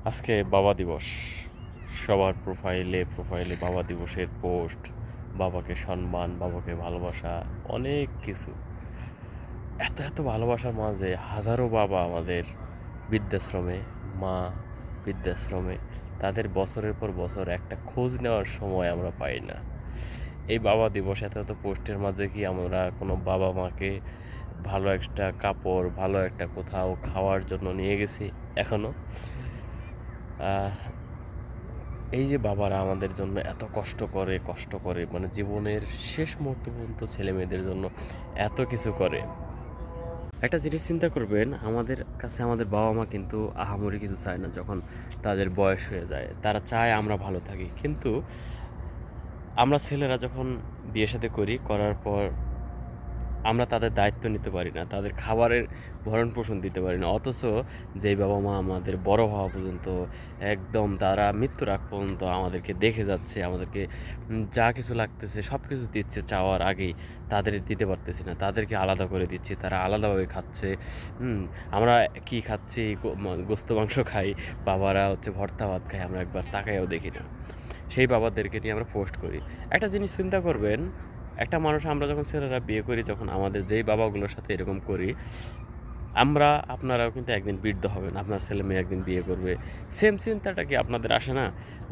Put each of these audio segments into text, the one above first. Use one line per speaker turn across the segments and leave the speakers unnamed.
আজকে বাবা দিবস। সবার প্রোফাইলে প্রোফাইলে বাবা দিবসের পোস্ট, বাবাকে সম্মান, বাবাকে ভালোবাসা, অনেক কিছু। এত এত ভালোবাসার মাঝে হাজারো বাবা আমাদের বৃদ্ধাশ্রমে, মা বৃদ্ধাশ্রমে, তাদের বছরের পর বছর একটা খোঁজ নেওয়ার সময় আমরা পাই না। এই বাবা দিবস এত এত পোস্টের মাঝে কি আমরা কোনো বাবা মাকে ভালো একটা কাপড়, ভালো একটা কোথাও খাওয়ার জন্য নিয়ে গেছি এখনো? এই যে বাবারা আমাদের জন্য এত কষ্ট করে মানে জীবনের শেষ মুহূর্ত পর্যন্ত ছেলে মেয়েদের জন্য এত কিছু করে। একটা জিনিস চিন্তা করবেন, আমাদের কাছে আমাদের বাবা মা কিন্তু আহামরি কিছু চায় না। যখন তাদের বয়স হয়ে যায় তারা চায় আমরা ভালো থাকি, কিন্তু আমরা ছেলেরা যখন বিয়ে শাদী করার পর আমরা তাদের দায়িত্ব নিতে পারি না, তাদের খাবারের ভরণ পোষণ দিতে পারি না। অথচ যেই বাবা মা আমাদের বড় হওয়া পর্যন্ত, একদম তারা মৃত্যুর আগ পর্যন্ত আমাদেরকে দেখে যাচ্ছে, আমাদেরকে যা কিছু লাগতেছে সব কিছু দিচ্ছে চাওয়ার আগেই, তাদের দিতে পারতেছি না, তাদেরকে আলাদা করে দিচ্ছি, তারা আলাদাভাবে খাচ্ছে। আমরা কি খাচ্ছি? গোস্ত মাংস খাই, বাবারা হচ্ছে ভর্তা ভাত খায়, আমরা একবার তাকাইও দেখি না। সেই বাবাদেরকে নিয়ে আমরা পোস্ট করি। একটা জিনিস চিন্তা করবেন, একটা মানুষ, আমরা যখন ছেলেরা বিয়ে করি, যখন আমাদের যেই বাবাগুলোর সাথে এরকম করি, আপনারাও কিন্তু একদিন বৃদ্ধ হবেন, আপনার ছেলে মেয়ে একদিন বিয়ে করবে। সেম চিন্তাটা কি আপনাদের আসে না,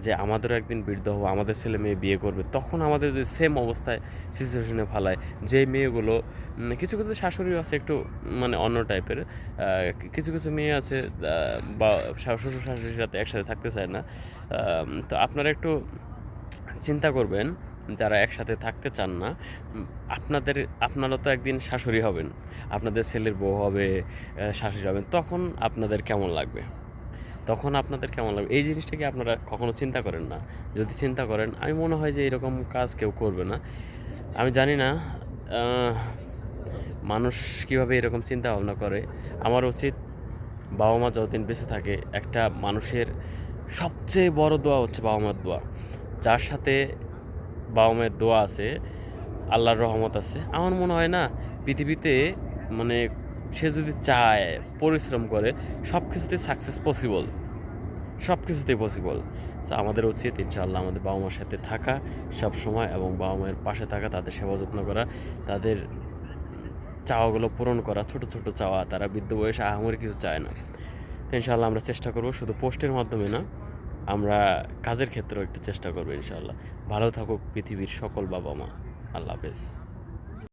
যে আমাদেরও একদিন বৃদ্ধ হবো, আমাদের ছেলে মেয়ে বিয়ে করবে, তখন আমাদের যে সেম অবস্থায় সিচুয়েশনে ফালায়? যে মেয়েগুলো, কিছু কিছু শাশুড়িও আছে একটু মানে অন্য টাইপের, কিছু কিছু মেয়ে আছে বা শ্বশুর শাশুড়ির সাথে একসাথে থাকতে চায় না। তো আপনারা একটু চিন্তা করবেন, যারা একসাথে থাকতে চান না, উম, আপনারা তো একদিন শাশুড়ি হবেন, আপনাদের ছেলের বউ হবে, শাশুড়ি হবেন, তখন আপনাদের কেমন লাগবে? এই জিনিসটা কি আপনারা কখনো চিন্তা করেন না? যদি চিন্তা করেন, আমি মনে হয় যে এরকম কাজ কেউ করবে না। আমি জানি না আহ, মানুষ কিভাবে এরকম চিন্তা ভাবনা করে। আমার উচিত, বাবা মা যতদিন বেঁচে থাকে, একটা মানুষের সবচেয়ে বড় দোয়া হচ্ছে বাবা মার দোয়া। যার সাথে বাবা মায়ের দোয়া আছে, আল্লাহর রহমত আছে, আমার মনে হয় না পৃথিবীতে, মানে সে যদি চায়, পরিশ্রম করে, সব কিছুতেই সাকসেস পসিবল, সব কিছুতেই পসিবল। তো আমাদের উচিত ইনশাআল্লাহ আমাদের বাবা মার সাথে থাকা সব সময়, এবং বাবা মায়ের পাশে থাকা, তাদের সেবা যত্ন করা, তাদের চাওয়াগুলো পূরণ করা। ছোট ছোট চাওয়া, তারা বৃদ্ধ বয়সে আহামরি কিছু চায় না। তো ইনশাআল্লাহ আমরা চেষ্টা করব, শুধু পোস্টের মাধ্যমে না, আমরা কাজের ক্ষেত্রেও একটু চেষ্টা করবো ইনশাআল্লাহ। ভালো থাকুক পৃথিবীর সকল বাবা মা। আল্লাহ হাফেজ।